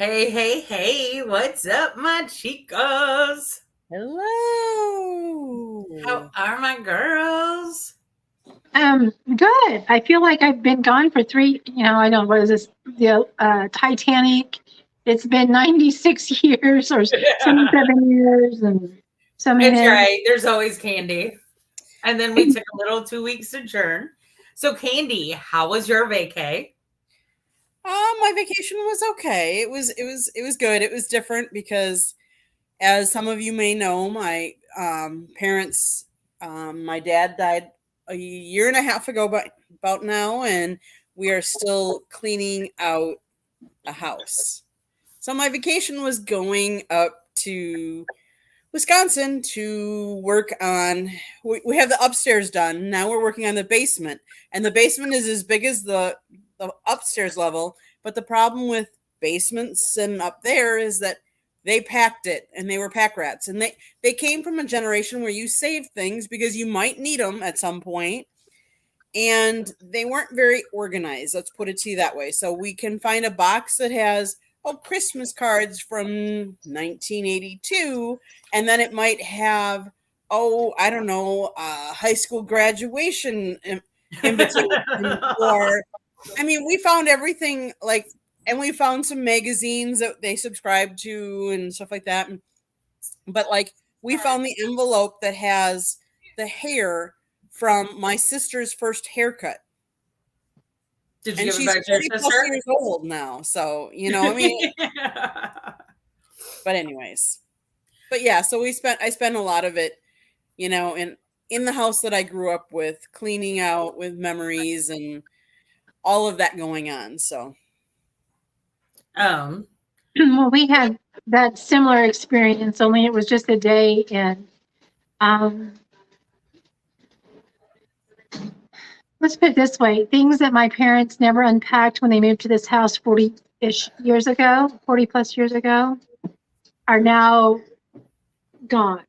Hey, hey, hey, what's up, my chicos? How Hello. are my girls? Good. I feel like I've been gone for I know, what is this? The Titanic. It's been 96 years or 77 years and so many It's days. right. There's always Candy. And then we took a little 2 weeks sojourn. So, Candy, how was your vacay? My vacation was okay. It was good. It was different because, as some of you may know, my parents, my dad died a year and a half ago, but about now, and we are still cleaning out a house. So my vacation was going up to Wisconsin to work on. We have the upstairs done. Now we're working on the basement, and the basement is as big as the upstairs level. But the problem with basements and up there is that they packed it, and they were pack rats, and they came from a generation where you save things because you might need them at some point, and they weren't very organized. Let's put it to you that way. So we can find a box that has Christmas cards from 1982, and then it might have I don't know, high school graduation invitation, or I mean, we found everything and we found some magazines that they subscribed to and stuff like that. But we found the envelope that has the hair from my sister's first haircut. Did you And give it she's back to your 40 plus sister? years old now. So, I mean, but anyways. But yeah, so I spent a lot of it, in the house that I grew up with, cleaning out with memories and all of that going on. So, Well, we had that similar experience, only it was just a day. And um, let's put it this way, things that my parents never unpacked when they moved to this house 40-ish years ago, 40 plus years ago, are now gone.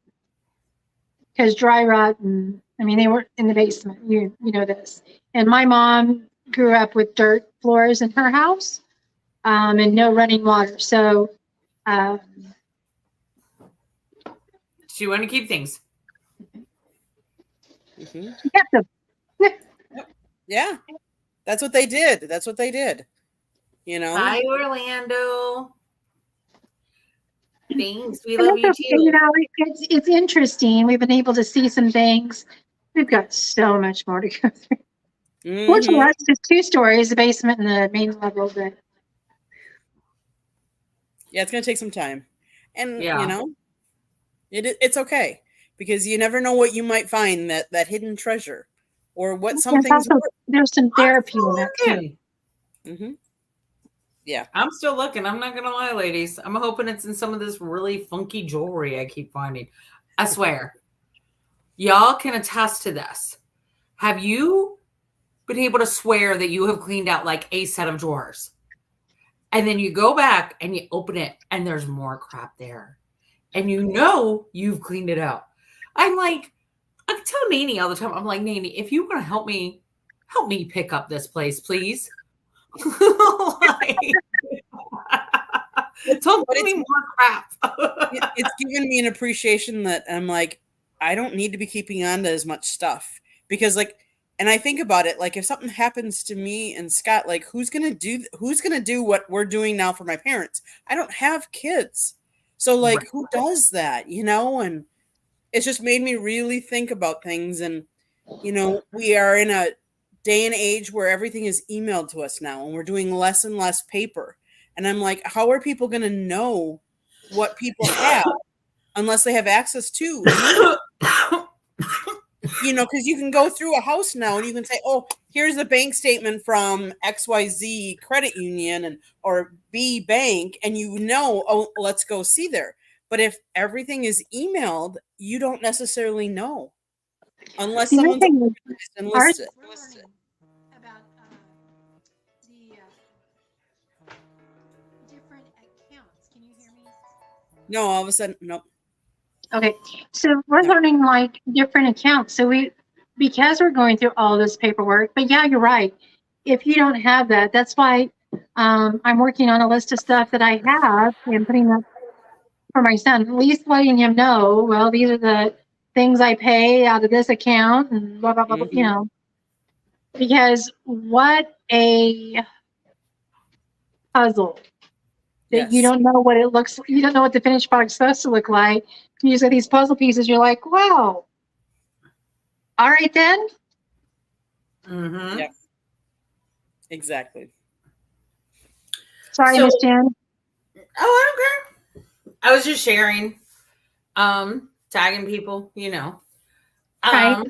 Because dry rot, and I mean, they were in the basement. You know this. And my mom grew up with dirt floors in her house, and no running water. So she wanted to keep things. mm-hmm. she kept them. Yeah, that's what they did. Hi, Orlando. Thanks. We And love you that's okay, too. it's interesting. We've been able to see some things. We've got so much more to go through. Mm-hmm. Fortunately, that's just 2 stories, the basement and the main level. But yeah, it's going to take some time. And, Yeah. it's okay, because you never know what you might find, that hidden treasure, or what there's something's also there's some I'm therapy still in that too. looking. Mm-hmm. Yeah. I'm still looking. I'm not going to lie, ladies. I'm hoping it's in some of this really funky jewelry I keep finding. I swear. Y'all can attest to this. Have you been able to swear that you have cleaned out like a set of drawers? And then you go back and you open it and there's more crap there. And you've cleaned it out. I tell Nani all the time, I'm like, Nani, if you want to help me pick up this place, please. Don't give me more crap. It's given me an appreciation that I'm like, I don't need to be keeping on to as much stuff, because and I think about it, if something happens to me and Scott, who's gonna do what we're doing now for my parents? I don't have kids, so Right. who does that? And it's just made me really think about things. And we are in a day and age where everything is emailed to us now, and we're doing less and less paper. And I'm like, how are people going to know what people have unless they have access to? Because you can go through a house now and you can say, oh, here's a bank statement from XYZ credit union or B bank, and oh, let's go see there. But if everything is emailed, you don't necessarily know unless someone's organized and listed. About the different accounts. Can you hear me? No, all of a sudden, nope. Okay, so we're learning different accounts. So because we're going through all this paperwork, but yeah, you're right. If you don't have that, that's why I'm working on a list of stuff that I have and putting up for my son, at least letting him know, well, these are the things I pay out of this account and blah, blah, blah, blah, you know, because what a puzzle that you Yes. don't know what it looks, you don't know what the finished product's supposed to look like. You just get these puzzle pieces. You're like, wow. All right, then. Mm-hmm. Yep. Exactly. Sorry, So- Miss Jen. Oh, I don't care. I was just sharing, tagging people, you know. Right.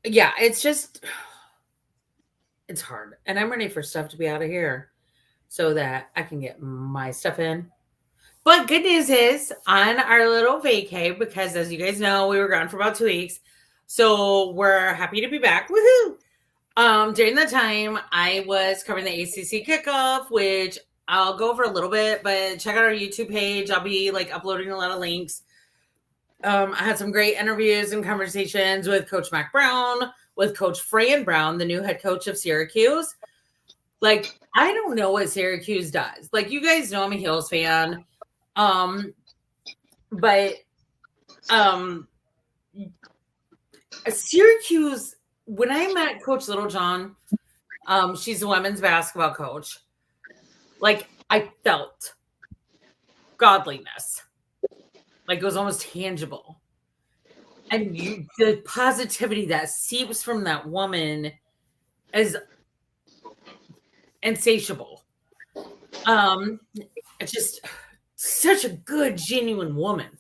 Yeah, it's just, it's hard. And I'm ready for stuff to be out of here so that I can get my stuff in. But good news is on our little vacay, because as you guys know, we were gone for about 2 weeks. So we're happy to be back. Woohoo! During that time, I was covering the ACC kickoff, which I'll go over a little bit, but check out our YouTube page. I'll be like uploading a lot of links. I had some great interviews and conversations with Coach Mac Brown, with Coach Fran Brown, the new head coach of Syracuse. Like, I don't know what Syracuse does. Like, you guys know I'm a Heels fan. But Syracuse, when I met Coach Littlejohn, she's a women's basketball coach. Like, I felt godliness. Like, it was almost tangible. And the positivity that seeps from that woman is insatiable. It's just such a good, genuine woman.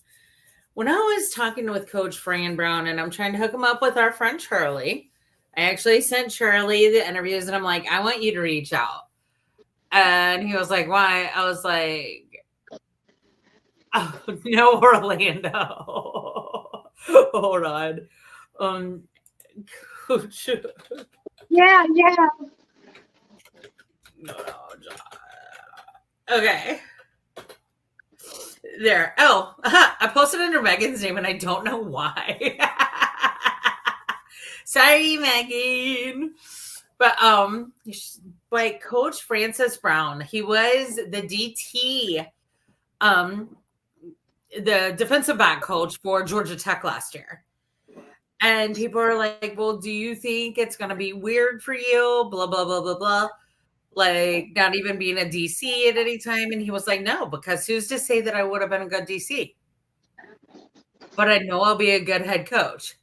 When I was talking with Coach Fran Brown and I'm trying to hook him up with our friend Charlie, I actually sent Charlie the interviews and I'm like, I want you to reach out. And he was like, why? I was like, oh, no, Orlando. Hold on. Coach. Yeah. No, okay. There. Oh, I posted under Megan's name and I don't know why. Sorry, Megan. But like Coach Francis Brown, he was the DT, the defensive back coach for Georgia Tech last year. And people are like, well, do you think it's going to be weird for you? Blah, blah, blah, blah, blah. Like, not even being a DC at any time. And he was like, no, because who's to say that I would have been a good DC? But I know I'll be a good head coach.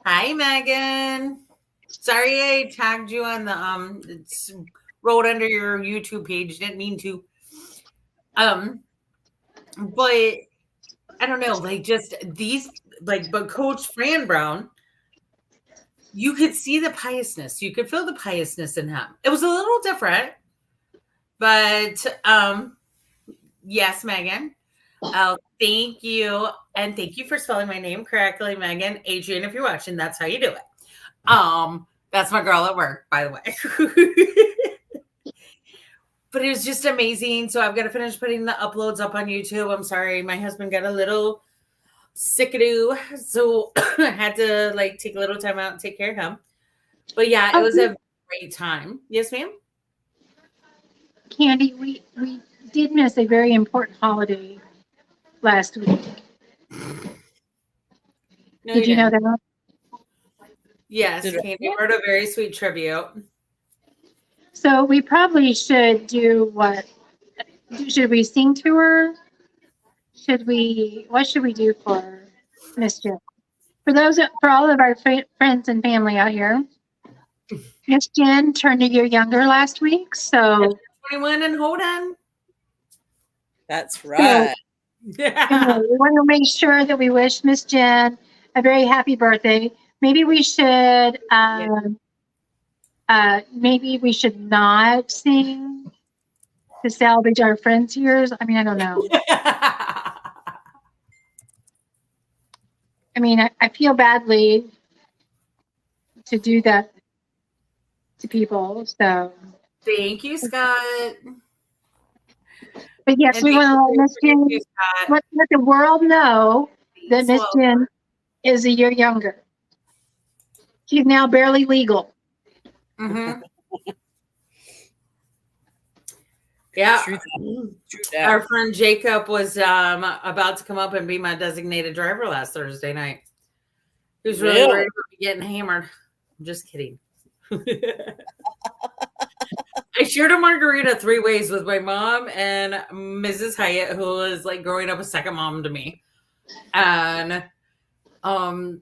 Hi, Megan. Sorry I tagged you on the it's wrote under your YouTube page. Didn't mean to. But I don't know, like just these, like, but Coach Fran Brown, you could see the piousness. You could feel the piousness in him. It was a little different, but yes, Megan. Oh, thank you. And thank you for spelling my name correctly, Megan. Adrian, if you're watching, that's how you do it. That's my girl at work, by the way. But it was just amazing. So I've got to finish putting the uploads up on YouTube. I'm sorry, my husband got a little sick-a-doo, so I had to like take a little time out and take care of him. But yeah, it was a great time. Yes, ma'am. Candy, we did miss a very important holiday last week. No, Did you know that? Yes, Candy wrote a very sweet tribute. So we probably should do what? Should we sing to her? What should we do for Miss Jen? For all of our friends and family out here, Miss Jen turned a year younger last week, so 21 and hold on. That's right. Yeah. we want to make sure that we wish Miss Jen a very happy birthday. Maybe we should not sing to salvage our friends' years. I mean, I don't know. I mean, I feel badly to do that to people. So Thank you, Scott. but yes, And we want to let Miss Jen thank you, Scott. let the world know that Miss Well, Jen is a year younger. She's now barely legal. mhm. Yeah. True that. Our friend Jacob was about to come up and be my designated driver last Thursday night. He was really worried about me getting hammered. I'm just kidding. I shared a margarita 3 ways with my mom and Mrs. Hyatt, who was like growing up a second mom to me. And then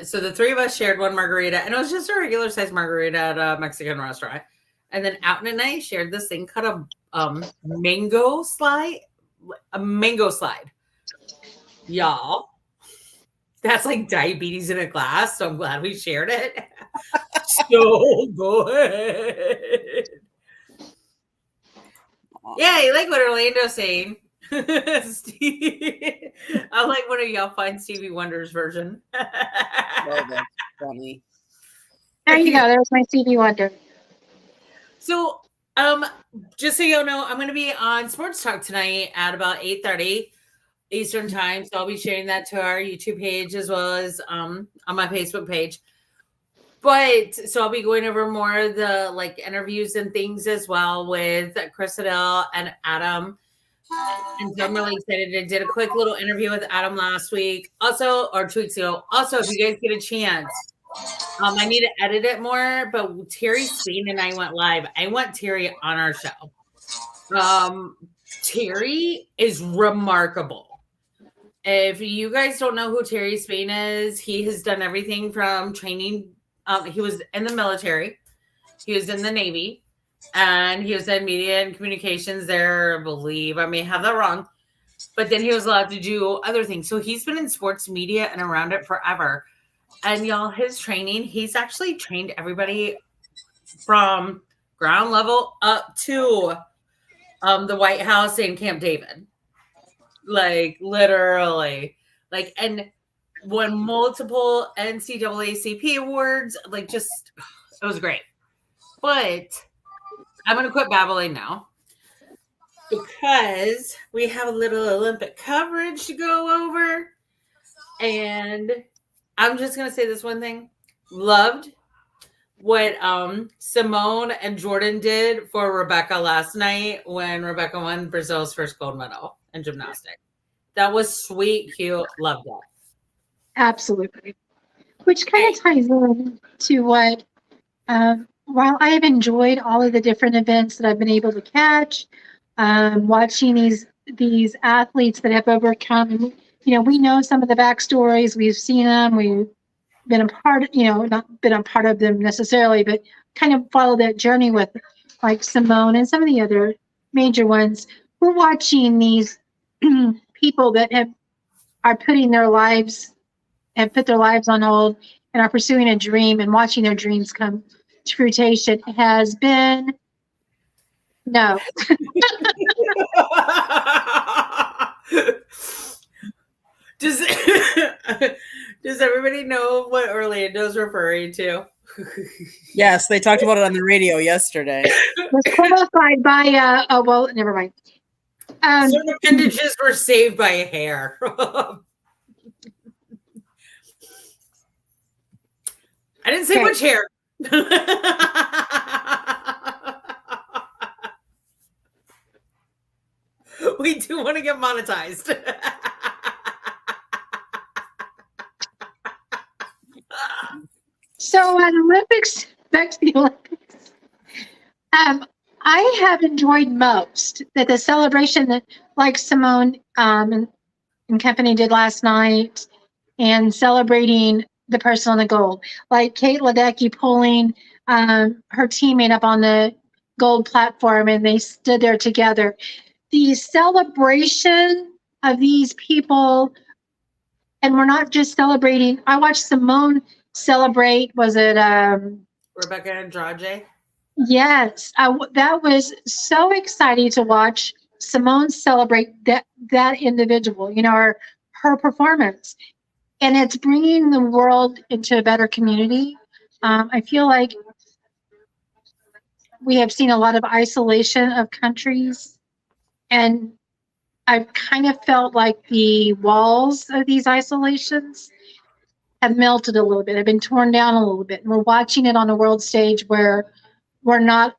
so the 3 of us shared one margarita, and it was just a regular sized margarita at a Mexican restaurant. And then Alton and I shared this thing called a mango slide. Y'all, that's like diabetes in a glass. So I'm glad we shared it. So good. Yeah, you like what Orlando's saying. I like one of y'all find Stevie Wonder's version. Oh, that's funny. There you go. There's my Stevie Wonder. So, just so y'all know, I'm going to be on Sports Talk tonight at about 8:30 Eastern Time. So I'll be sharing that to our YouTube page as well as on my Facebook page. But so I'll be going over more of the like interviews and things as well with Chris Adele and Adam. And so I'm really excited. I did a quick little interview with Adam last week, also, or 2 weeks ago. Also, if you guys get a chance, I need to edit it more, but Terry Spain and I went live. I want Terry on our show. Terry is remarkable. If you guys don't know who Terry Spain is, he has done everything from training. He was in the military. He was in the Navy. And he was in media and communications there, I believe. I may have that wrong. But then he was allowed to do other things. So he's been in sports media and around it forever. And y'all, his training, he's actually trained everybody from ground level up to the White House and Camp David. Like, literally. Like, and won multiple NCAACP awards. Like, just, it was great. But I'm going to quit babbling now because we have a little Olympic coverage to go over. And I'm just going to say this one thing. Loved what Simone and Jordan did for Rebecca last night when Rebecca won Brazil's first gold medal in gymnastics. That was sweet, cute. Loved that. Absolutely. Which kind of ties in to what, while I have enjoyed all of the different events that I've been able to catch, watching these athletes that have overcome, we know some of the backstories. We've seen them. We've been a part, not been a part of them necessarily, but kind of followed that journey with like Simone and some of the other major ones. We're watching these people that are putting their lives, have put their lives on hold and are pursuing a dream, and watching their dreams come to fruition has been no. Does everybody know what Orlando's referring to? Yes, they talked about it on the radio yesterday. It was qualified by well, never mind. Some appendages were saved by a hair. I didn't say which hair. We do want to get monetized. So at Olympics, back to the Olympics, I have enjoyed most that the celebration that like Simone and company did last night, and celebrating the person on the gold, like Kate Ledecky pulling her teammate up on the gold platform, and they stood there together. The celebration of these people, and we're not just celebrating. I watched Simone celebrate. Was it Rebecca Andrade? Yes, that was so exciting to watch Simone celebrate that individual. Her performance, and it's bringing the world into a better community. I feel like we have seen a lot of isolation of countries, and I've kind of felt like the walls of these isolations have melted a little bit, have been torn down a little bit. And we're watching it on a world stage where we're not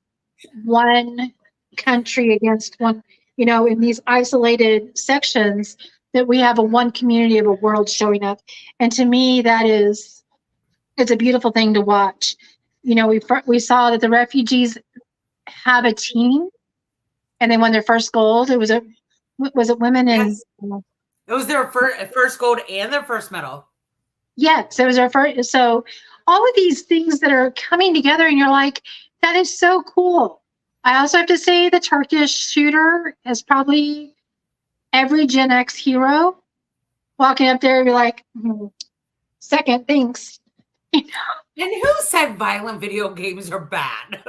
one country against one, in these isolated sections, that we have a one community of a world showing up. And to me, it's a beautiful thing to watch. We saw that the refugees have a team and they won their first gold. Was it women? Yes. And It was their first gold and their first medal. yes, it was our first. So all of these things that are coming together, and you're like, that is so cool. I also have to say the Turkish shooter is probably every Gen X hero walking up there and be like, second, thanks. And who said violent video games are bad?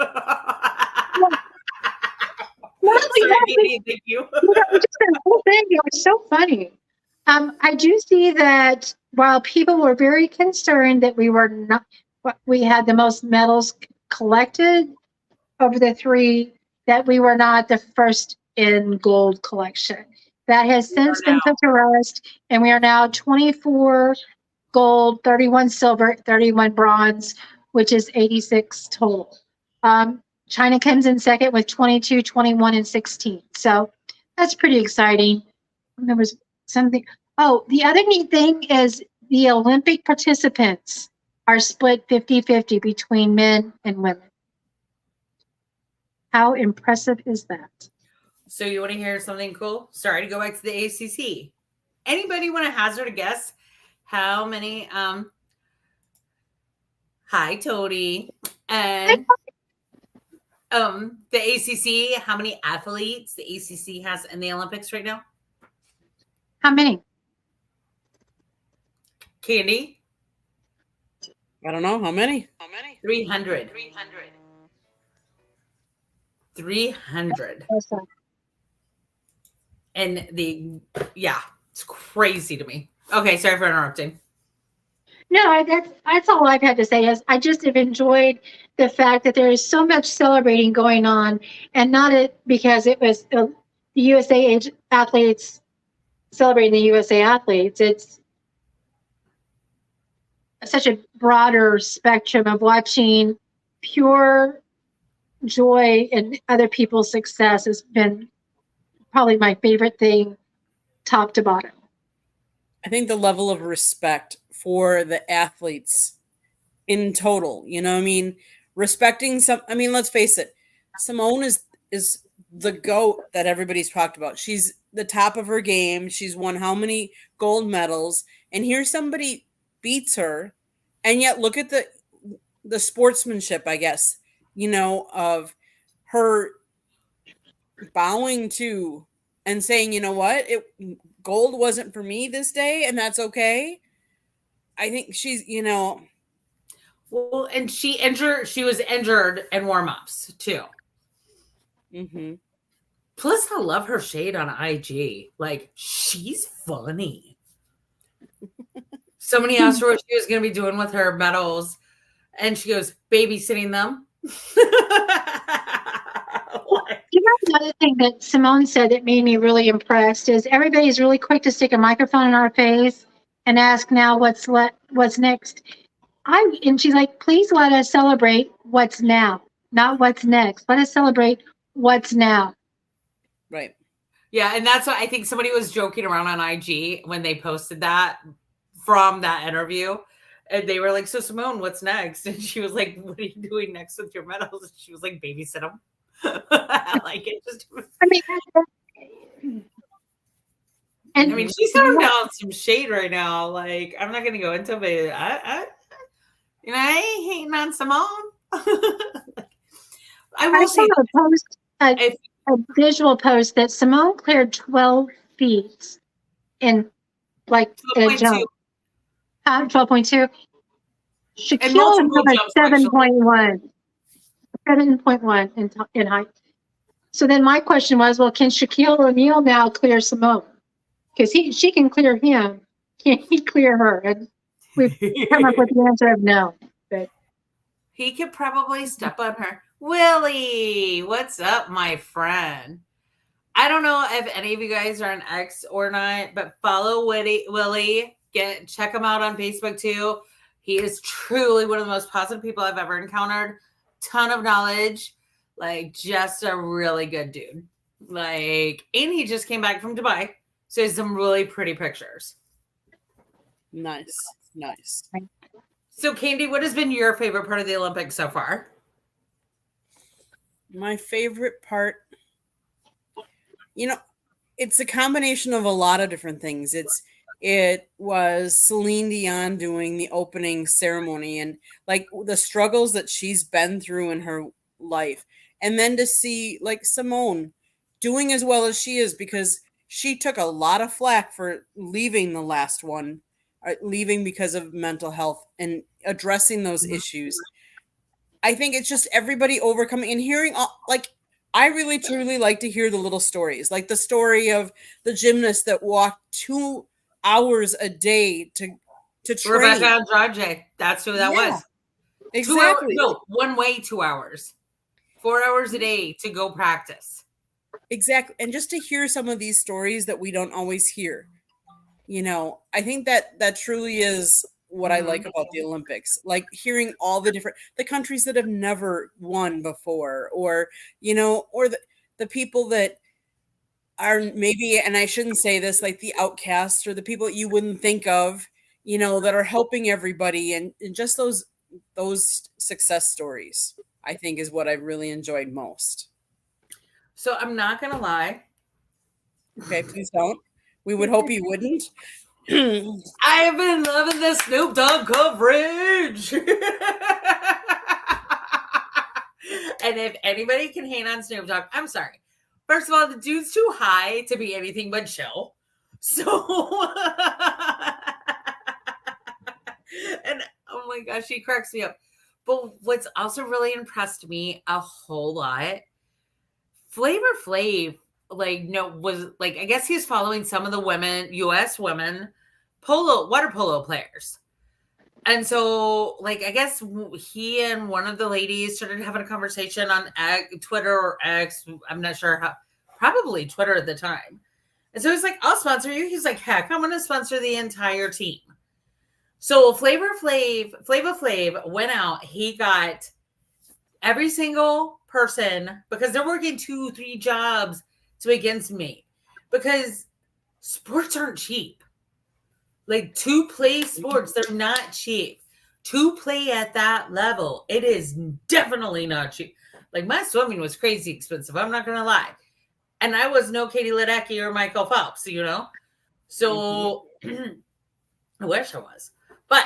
Sorry, thank you. Just the whole thing, it was so funny. I do see that while people were very concerned that we had the most medals collected over the three, that we were not the first in gold collection. That has since been put to rest, and we are now 24 gold, 31 silver, 31 bronze, which is 86 total. China comes in second with 22, 21, and 16. So that's pretty exciting. There was something. Oh, the other neat thing is the Olympic participants are split 50-50 between men and women. How impressive is that? So you want to hear something cool? Sorry to go back to the ACC. Anybody want to hazard a guess how many hi Tony and the ACC, how many athletes the ACC has in the Olympics right now? How many? Candy? I don't know. How many? 300. 300. And it's crazy to me. Okay, sorry for interrupting. No, that's all I've had to say. Is I just have enjoyed the fact that there is so much celebrating going on, and not because it was the USA athletes celebrating the USA athletes. It's such a broader spectrum of watching pure joy in other people's success has been probably my favorite thing, top to bottom. I think the level of respect for the athletes in total, respecting let's face it, Simone is the GOAT that everybody's talked about. She's the top of her game. She's won how many gold medals, and here somebody beats her, and yet look at the sportsmanship, I guess, of her bowing to and saying, you know what, gold wasn't for me this day, and that's okay. I think she's, Well, and she was injured in warm-ups too. Mm-hmm. Plus, I love her shade on IG. Like, she's funny. Somebody asked her what she was going to be doing with her medals, and she goes, babysitting them. Another thing that Simone said that made me really impressed is everybody's really quick to stick a microphone in our face and ask now what's next. And she's like, please let us celebrate what's now, not what's next. Let us celebrate what's now. Right. Yeah, and that's what I think somebody was joking around on IG when they posted that from that interview. And they were like, so Simone, what's next? And she was like, what are you doing next with your medals? And she was like, babysit them. I like it. I mean, she's throwing down some shade right now. Like, I'm not going to go into it, but I ain't hating on Simone. I will say a visual post that Simone cleared 12 feet in in a jump. 12.2. Shaquille was 7.1. 7.1 in height. So then my question was, well, can Shaquille O'Neal now clear Simone? Because she can clear him. Can he clear her? And we've come up with the answer of no. But he could probably step on her. Willie, what's up, my friend? I don't know if any of you guys are an X or not, but follow Willie. Check him out on Facebook too. He is truly one of the most positive people I've ever encountered. Ton of knowledge. Like, just a really good dude. Like, and he just came back from Dubai. So he has some really pretty pictures. Nice. So, Candy, what has been your favorite part of the Olympics so far? My favorite part, it's a combination of a lot of different things. It was Celine Dion doing the opening ceremony and like the struggles that she's been through in her life. And then to see like Simone doing as well as she is, because she took a lot of flack for leaving the last one, leaving because of mental health and addressing those issues. I think it's just everybody overcoming and hearing like I really truly like to hear the little stories, like the story of the gymnast that walked 2 hours a day to train. Rebecca Andrade. That's who that was. Exactly. 2 hours, no, one way 2 hours. 4 hours a day to go practice. Exactly. And just to hear some of these stories that we don't always hear, I think that truly is what I like about the Olympics, like hearing all the countries that have never won before, or, or the people that are maybe, and I shouldn't say this, like the outcasts or the people that you wouldn't think of, that are helping everybody, and just those success stories, I think is what I really enjoyed most. So I'm not going to lie. Okay, please don't. We would hope you wouldn't. I've been loving the Snoop Dogg coverage. And if anybody can hate on Snoop Dogg, I'm sorry. First of all, the dude's too high to be anything but chill. So, and oh my gosh, he cracks me up. But what's also really impressed me a whole lot, Flavor Flav, was I guess he's following some of the women, U.S. women, water polo players. And so, I guess he and one of the ladies started having a conversation on Twitter or X. I'm not sure how, probably Twitter at the time. And so he's like, I'll sponsor you. He's like, heck, I'm going to sponsor the entire team. So Flavor Flav went out. He got every single person, because they're working 2-3 jobs to against me, because sports aren't cheap. To play sports, they're not cheap. To play at that level, it is definitely not cheap. My swimming was crazy expensive. I'm not going to lie. And I was no Katie Ledecky or Michael Phelps, So I wish I was. But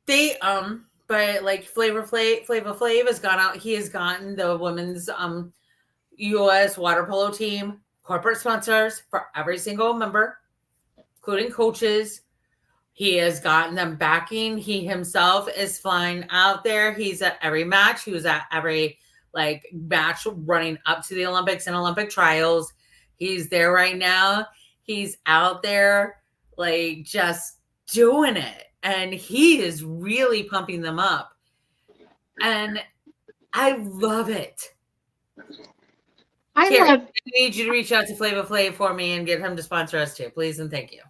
they, Flavor Flav has gone out. He has gotten the women's U.S. water polo team corporate sponsors for every single member, including coaches. He has gotten them backing. He himself is flying out there. He's at every match. He was at every match running up to the Olympics and Olympic trials. He's there right now. He's out there just doing it. And he is really pumping them up. And I love it. I need you to reach out to Flavor Flav for me and get him to sponsor us too, please, and thank you.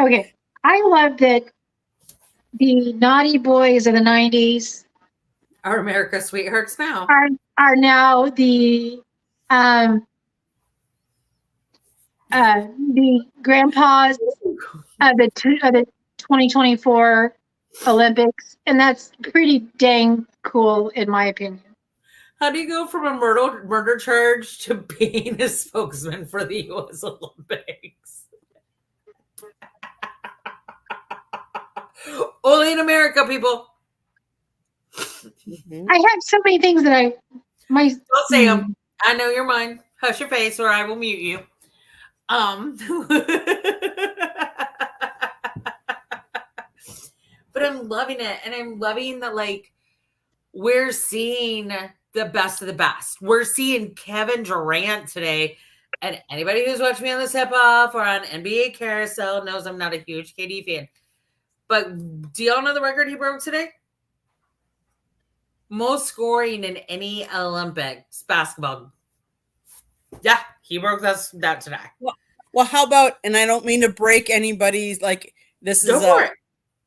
Okay. I love that the naughty boys of the 90s are America's sweethearts now. Are now the grandpas of the 2024 Olympics, and that's pretty dang cool in my opinion. How do you go from a murder charge to being a spokesman for the U.S. Olympics? Only in America, people. I have so many things that don't say them. I know your mind. Hush your face, or I will mute you. But I'm loving it, and I'm loving that we're seeing the best of the best. We're seeing Kevin Durant today, and anybody who's watched me on the Tip Off or on NBA Carousel knows I'm not a huge KD fan. But do y'all know the record he broke today? Most scoring in any Olympics basketball. Yeah, he broke that today. Well, how about, and I don't mean to break anybody's, this is a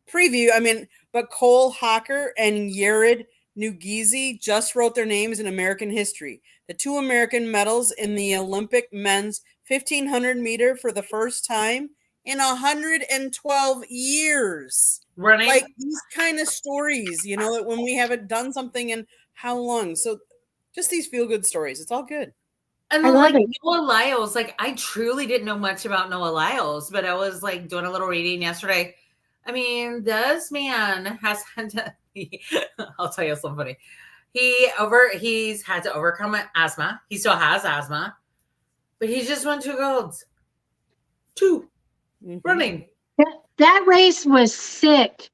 preview. I mean, but Cole Hocker and Jared Nugisi just wrote their names in American history. The 2 American medals in the Olympic men's 1500 meter for the first time in 112 years. Running. Like these kind of stories, that when we haven't done something in how long. So just these feel good stories. It's all good. And I then, love like, it. Noah Lyles, like, I truly didn't know much about Noah Lyles, but I was, like, doing a little reading yesterday. I mean, this man has had to, I'll tell you something funny. He's had to overcome asthma. He still has asthma, but he's just won 2 golds. 2 running. That race was sick.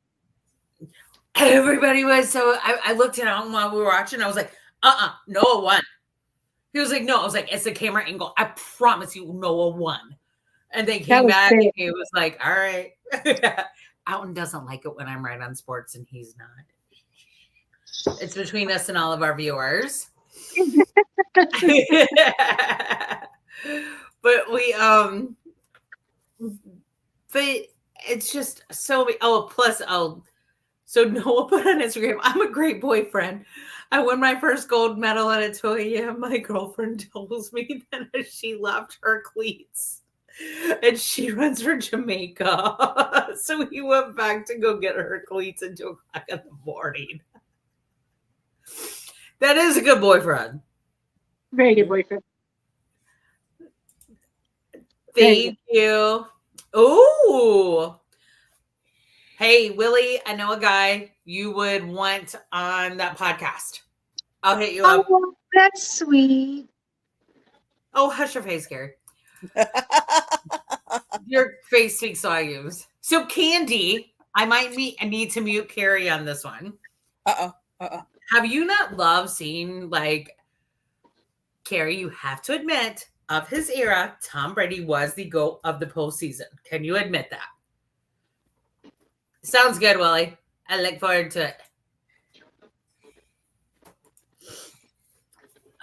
Everybody was so, I looked at him while we were watching. I was like, Noah won. He was like, no. I was like, it's the camera angle. I promise you, Noah won. And they came back and he was like, all right. Alton doesn't like it when I'm right on sports and he's not. It's between us and all of our viewers. But it's just so, so Noah put on Instagram, I'm a great boyfriend. I won my first gold medal at Atoya. My girlfriend tells me that she left her cleats and she runs for Jamaica. So he went back to go get her cleats at 2 o'clock in the morning. That is a good boyfriend. Very good boyfriend. Thank you. Oh, hey, Willie, I know a guy you would want on that podcast. I'll hit you up. Oh, that's sweet. Oh, hush your face, Gary. Your face speaks volumes. So, Candy, I need to mute Carrie on this one. Have you not loved seeing, like, Carrie, you have to admit, of his era, Tom Brady was the GOAT of the postseason. Can you admit that? Sounds good, Willie. I look forward to it.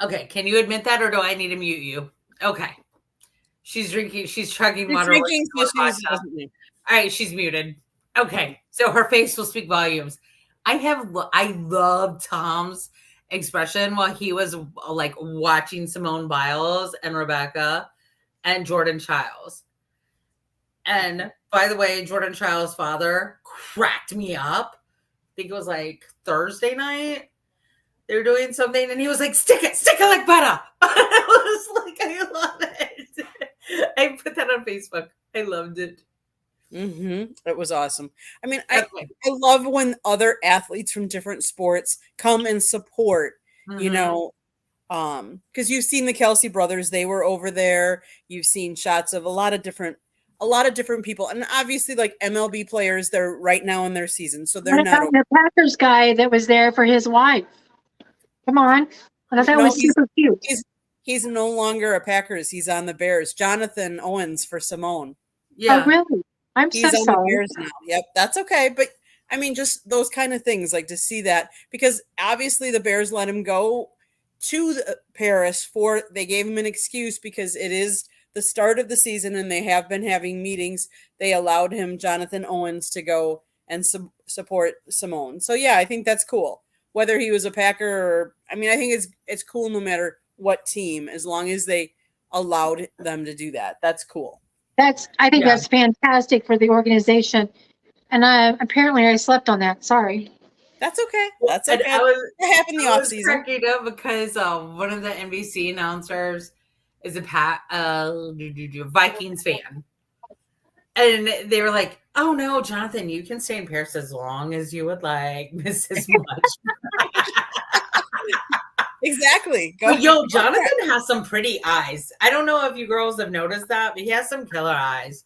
Okay, can you admit that, or do I need to mute you? Okay. She's chugging water. Drinking, All right, she's muted. Okay, so her face will speak volumes. I love Tom's expression while he was like watching Simone Biles and Rebecca and Jordan Childs. And by the way, Jordan Childs' father cracked me up. I think it was like Thursday night. They were doing something and he was like, stick it like butter. I was like, I love it. I put that on Facebook. I loved it. It was awesome. I mean, I love when other athletes from different sports come and support, because you've seen the Kelsey brothers, they were over there. You've seen shots of a lot of different people. And obviously like MLB players, they're right now in their season. So they're not the Packers guy that was there for his wife. Come on. I thought that was super cute. He's no longer a Packers. He's on the Bears. Jonathan Owens for Simone. Yeah. Oh, really? He's on the Bears now. Yep, that's okay. But I mean, just those kind of things, like to see that, because obviously the Bears let him go to Paris they gave him an excuse because it is the start of the season and they have been having meetings. They allowed him, Jonathan Owens, to go and support Simone. So yeah, I think that's cool. Whether he was a Packer or, I mean, I think it's cool no matter what team, as long as they allowed them to do that. That's cool. I think that's fantastic for the organization. And apparently I slept on that. Sorry. That's okay. That's okay. It happened in the off season. Cracking up because one of the NBC announcers is a Vikings fan. And they were like, oh no, Jonathan, you can stay in Paris as long as you would like, Mrs. Much. Exactly. Yo, Jonathan has some pretty eyes. I don't know if you girls have noticed that, but he has some killer eyes.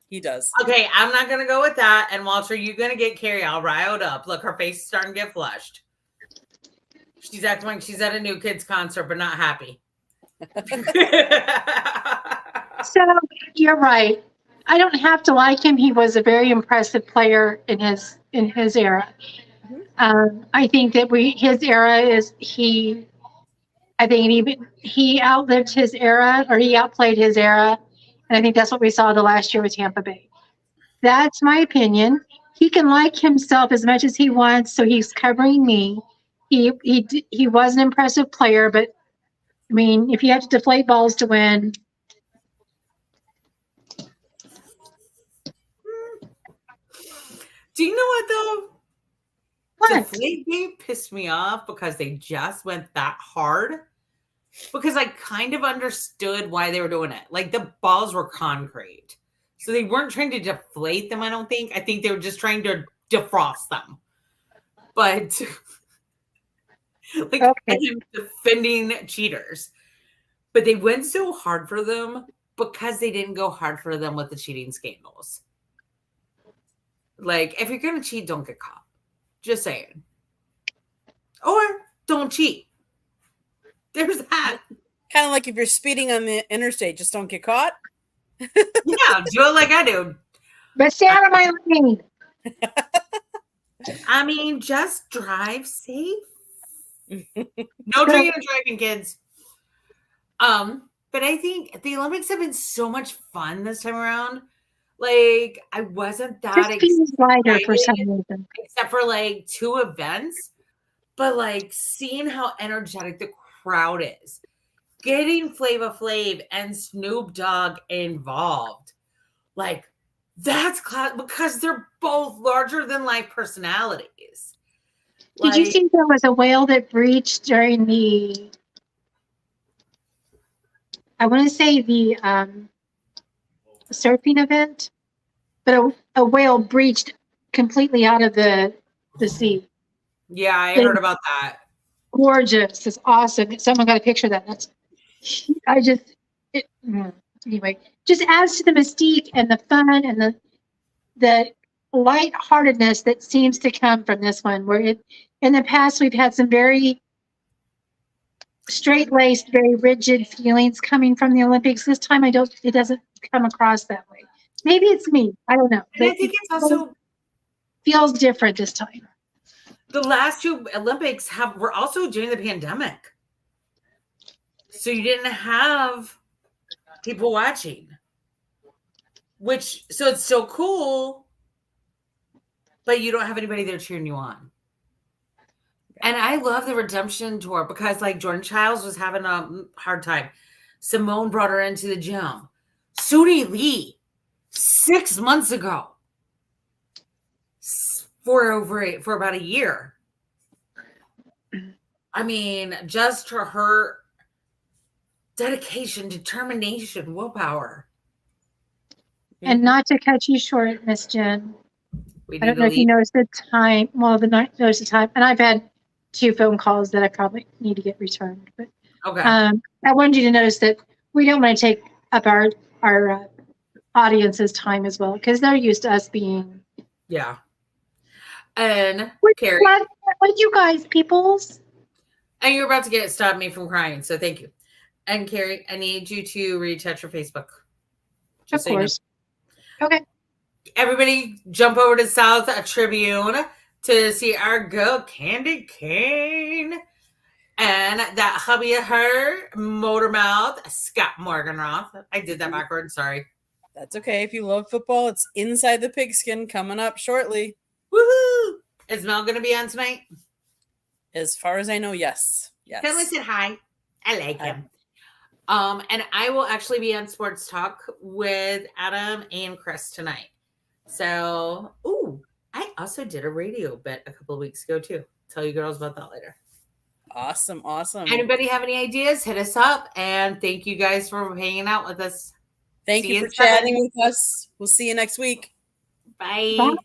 He does. Okay, I'm not going to go with that. And Walter, you're going to get Carrie all riled up. Look, her face is starting to get flushed. She's acting like she's at a New Kids concert, but not happy. So you're right. I don't have to like him. He was a very impressive player in his era. I think that his era is he outlived his era, or he outplayed his era. And I think that's what we saw the last year with Tampa Bay. That's my opinion. he can like himself as much as he wants, so he's covering me. He was an impressive player, but I mean, if you have to deflate balls to win, Do you know what though? what? Deflategate pissed me off because they just went that hard. Because I kind of understood why they were doing it. Like the balls were concrete. So they weren't trying to deflate them, I don't think. I think they were just trying to defrost them. But like Okay. I'm defending cheaters. But they went so hard for them because they didn't go hard for them with the cheating scandals. Like, if you're gonna cheat, don't get caught. Just saying. Or don't cheat. There's that. Kind of like if you're speeding on the interstate, just don't get caught. Yeah, do it like I do. But stay out of my lane. I mean, just drive safe. No drinking and driving, kids. But I think the Olympics have been so much fun this time around. Like, I wasn't that Just feels lighter for some excited, reason. except for like 2 events. But like seeing how energetic the crowd is, getting Flava Flav and Snoop Dogg involved, like that's class because they're both larger than life personalities. Did you see there was a whale that breached during the, I want to say the surfing event, but a whale breached completely out of the sea. Yeah, I heard about that. Gorgeous. It's awesome. Someone got a picture of that. Anyway, just adds to the mystique and the fun and the lightheartedness that seems to come from this one, where in the past we've had some very straight-laced, very rigid feelings coming from the Olympics. This time it doesn't come across that way. Maybe it's me. I don't know. And I think it's also feels different this time. The last 2 Olympics were also during the pandemic. So you didn't have people watching. So it's so cool, but you don't have anybody there cheering you on. And I love the redemption tour because like Jordan Childs was having a hard time. Simone brought her into the gym. Suni Lee, 6 months ago, for about a year. I mean, just her dedication, determination, willpower. And not to cut you short, Miss Jen, We I don't know if you noticed the time. Well, noticed the time, and I've had 2 phone calls that I probably need to get returned. But Okay. I wanted you to notice that we don't want to take up our audience's time as well, because they're used to us being. Yeah. And Carrie, what you guys, peoples? and you're about to stop me from crying, so thank you. And Carrie, I need you to retouch your Facebook. Of course. Okay. Everybody jump over to South Tribune to see our girl Candy Kane and that hubby of her, Motormouth, Scott Morganroth. I did that backwards, sorry. That's okay. If you love football, it's Inside the Pigskin coming up shortly. Woohoo! Is Mel going to be on tonight? As far as I know, yes. Yes. Tell him I said hi. I like him. And I will actually be on Sports Talk with Adam and Chris tonight. So, I also did a radio bit a couple of weeks ago too. Tell you girls about that later. Awesome. Anybody have any ideas? Hit us up. And thank you guys for hanging out with us. Thank you for chatting with us. We'll see you next week. Bye. Bye.